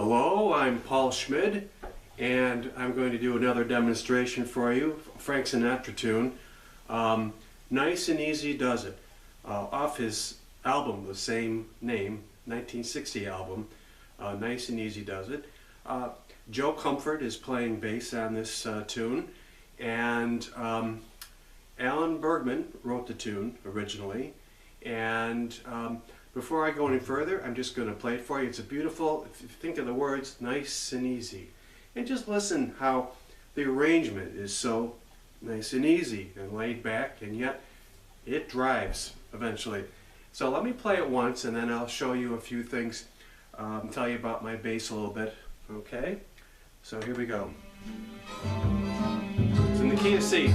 Hello, I'm Paul Schmid, and I'm going to do another demonstration for you, Frank Sinatra tune. Nice and Easy Does It, off his album, the same name, 1960 album, Nice and Easy Does It. Joe Comfort is playing bass on this tune, and Alan Bergman wrote the tune originally. And before I go any further, I'm just going to play it for you. It's a beautiful, if you think of the words, nice and easy. And just listen how the arrangement is so nice and easy and laid back, and yet it drives eventually. So let me play it once, and then I'll show you a few things, tell you about my bass a little bit. Okay? So here we go. It's in the key of C.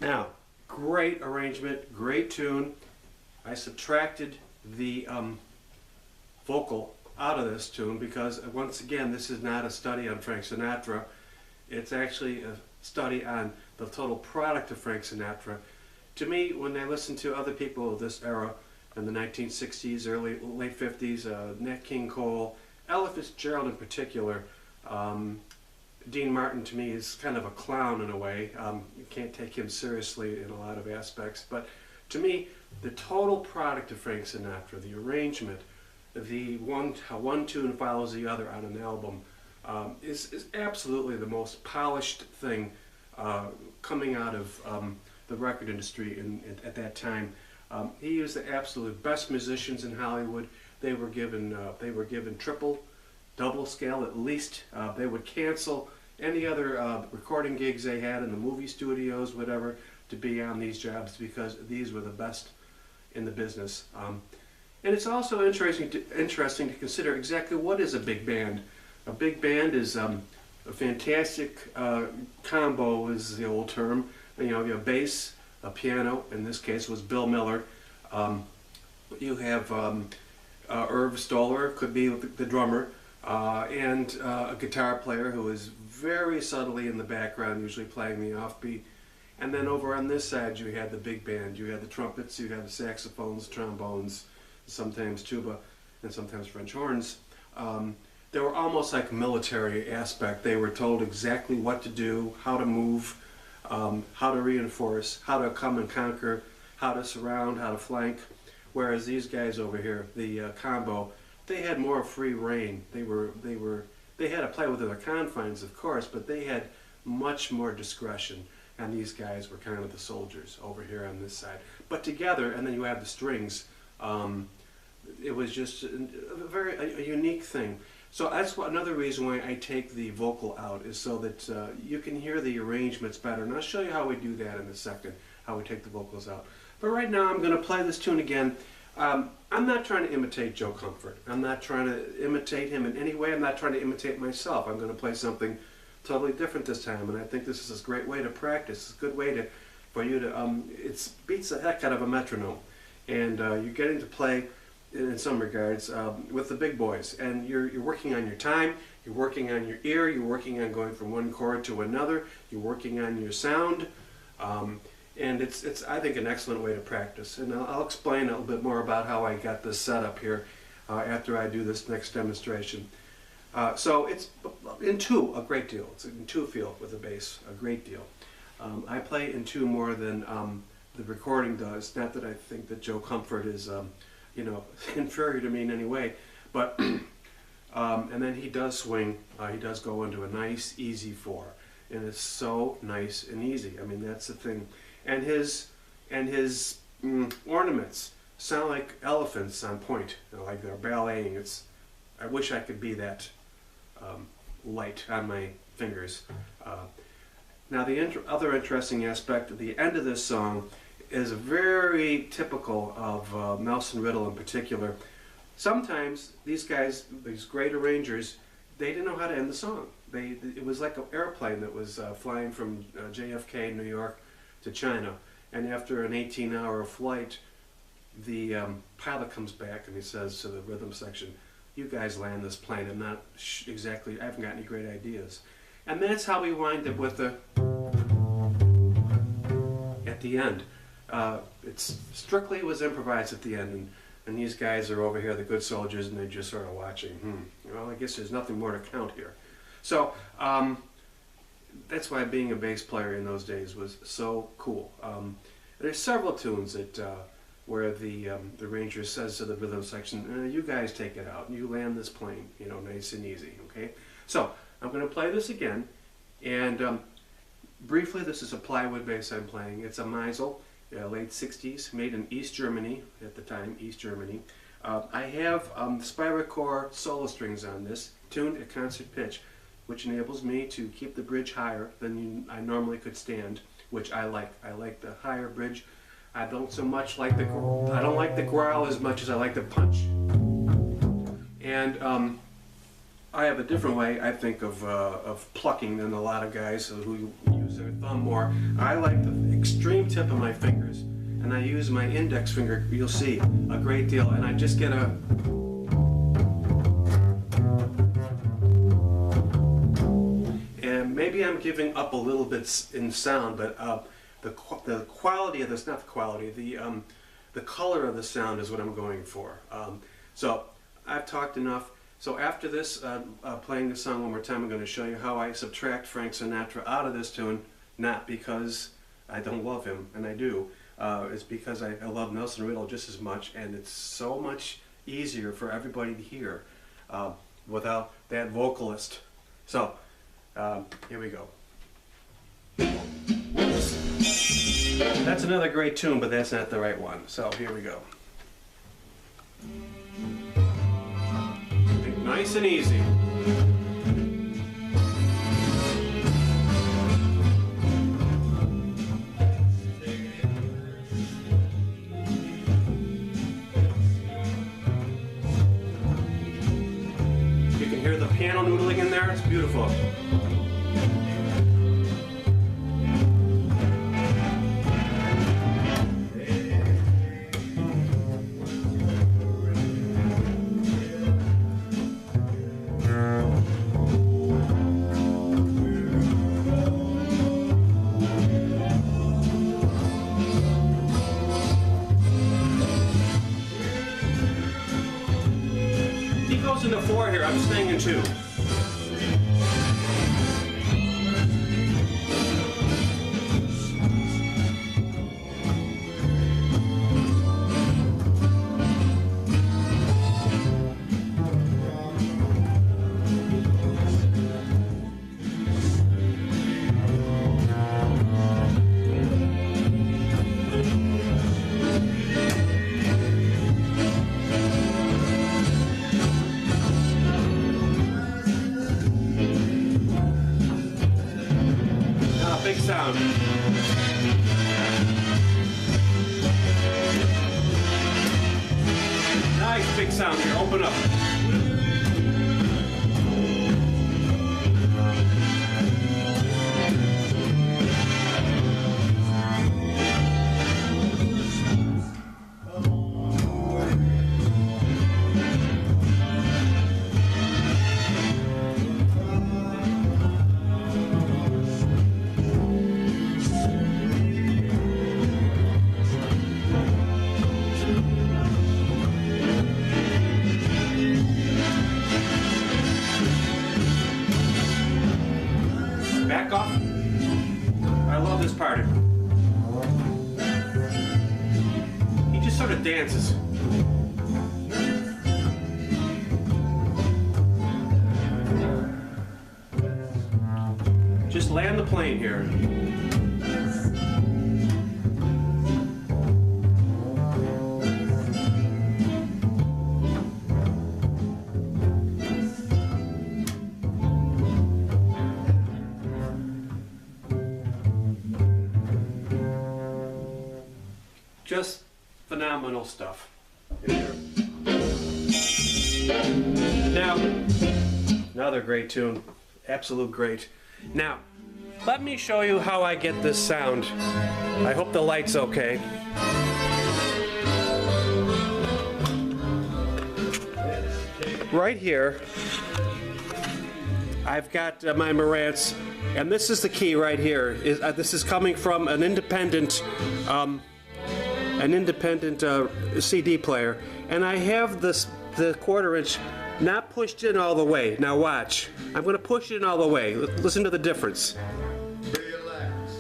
Now, great arrangement, great tune. I subtracted the vocal out of this tune because, once again, this is not a study on Frank Sinatra. It's actually a study on the total product of Frank Sinatra. To me, when I listen to other people of this era in the 1960s, late 50s, Nat King Cole, Ella Fitzgerald in particular, Dean Martin to me is kind of a clown in a way. You can't take him seriously in a lot of aspects, but to me, the total product of Frank Sinatra, the arrangement, how one tune follows the other on an album, is absolutely the most polished thing coming out of the record industry at that time. He used the absolute best musicians in Hollywood. They were given triple, double scale at least. They would cancel any other recording gigs they had in the movie studios, whatever, to be on these jobs because these were the best in the business. And it's also interesting to consider exactly what is a big band. A big band is a fantastic combo, is the old term. You know, you have bass, a piano, in this case was Bill Miller. You have Irv Stoller, could be the drummer, and a guitar player who is very subtly in the background, usually playing the offbeat. And then over on this side, you had the big band. You had the trumpets, you had the saxophones, trombones, sometimes tuba, and sometimes French horns. They were almost like military aspect. They were told exactly what to do, how to move, how to reinforce, how to come and conquer, how to surround, how to flank. Whereas these guys over here, the combo, they had more free reign. They had to play within their confines, of course, but they had much more discretion. And these guys were kind of the soldiers over here on this side. But together, and then you have the strings. It was just a unique thing. So that's another reason why I take the vocal out, is so that you can hear the arrangements better. And I'll show you how we do that in a second, how we take the vocals out. But right now I'm going to play this tune again. I'm not trying to imitate Joe Comfort. I'm not trying to imitate him in any way. I'm not trying to imitate myself. I'm going to play something totally different this time. And I think this is a great way to practice. It's a good way for you to, it beats the heck out of a metronome. And you're getting to play, in some regards, with the big boys. And you're working on your time, you're working on your ear, you're working on going from one chord to another, you're working on your sound. And it's I think, an excellent way to practice. And I'll explain a little bit more about how I got this set up here after I do this next demonstration. So it's in two a great deal. It's in two feel with the bass a great deal. I play in two more than the recording does. Not that I think that Joe Comfort is inferior to me in any way, but and then he does swing. He does go into a nice easy 4, and it's so nice and easy. I mean, that's the thing. And his ornaments sound like elephants on point, like they're balleting. I wish I could be that light on my fingers. Now the other interesting aspect at the end of this song is very typical of Nelson Riddle in particular. Sometimes these guys, these great arrangers, they didn't know how to end the song. It was like an airplane that was flying from JFK, New York, to China, and after an 18-hour flight, the pilot comes back and he says to the rhythm section, "You guys land this plane. I'm not exactly. I haven't got any great ideas." And that's how we wind up with the at the end. It's strictly was improvised at the end, and these guys are over here, the good soldiers, and they're just sort of watching. Well, I guess there's nothing more to count here. So that's why being a bass player in those days was so cool. There's several tunes that where the arranger says to the rhythm section, "You guys take it out. You land this plane, nice and easy." Okay. So I'm going to play this again, and briefly, this is a plywood bass I'm playing. It's a Meisel, late 60s, made in East Germany at the time, East Germany. I have Spiracore solo strings on this, tuned at concert pitch, which enables me to keep the bridge higher than I normally could stand, which I like. I like the higher bridge. I don't so much like the growl as much as I like the punch. And I have a different way, I think, of plucking than a lot of guys who use their thumb more. I like the extreme tip of my fingers, and I use my index finger, you'll see, a great deal, and I just get a... And maybe I'm giving up a little bit in sound, but the quality of this, not the quality, the color of the sound is what I'm going for. So I've talked enough. So after this, playing the song one more time, I'm going to show you how I subtract Frank Sinatra out of this tune, not because I don't love him, and I do. It's because I love Nelson Riddle just as much, and it's so much easier for everybody to hear without that vocalist. So, here we go. That's another great tune, but that's not the right one. So, here we go. Nice and easy. You can hear the piano noodling in there. It's beautiful. two. Big sound. Nice big sound here. Open up. Back off. I love this part. He just sort of dances. Just land the plane here. Just phenomenal stuff. Now, another great tune. Absolute great. Now, let me show you how I get this sound. I hope the light's okay. Right here, I've got my Marantz, and this is the key right here. This is coming from an independent CD player, and I have the 1/4 inch not pushed in all the way. Now watch. I'm going to push it in all the way. Listen to the difference. Relax,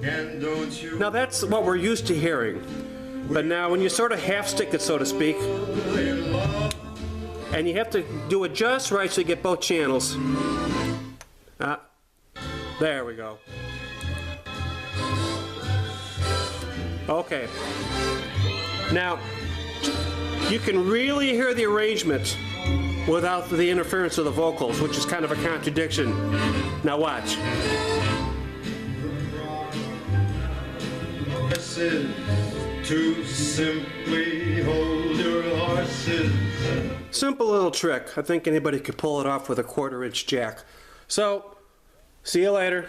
and don't you now that's what we're used to hearing. But now when you sort of half stick it, so to speak, and you have to do it just right so you get both channels. There we go. Okay. Now, you can really hear the arrangement without the interference of the vocals, which is kind of a contradiction. Now watch. to simply hold your horses. Simple little trick. I think anybody could pull it off with a 1/4 inch jack. So, see you later.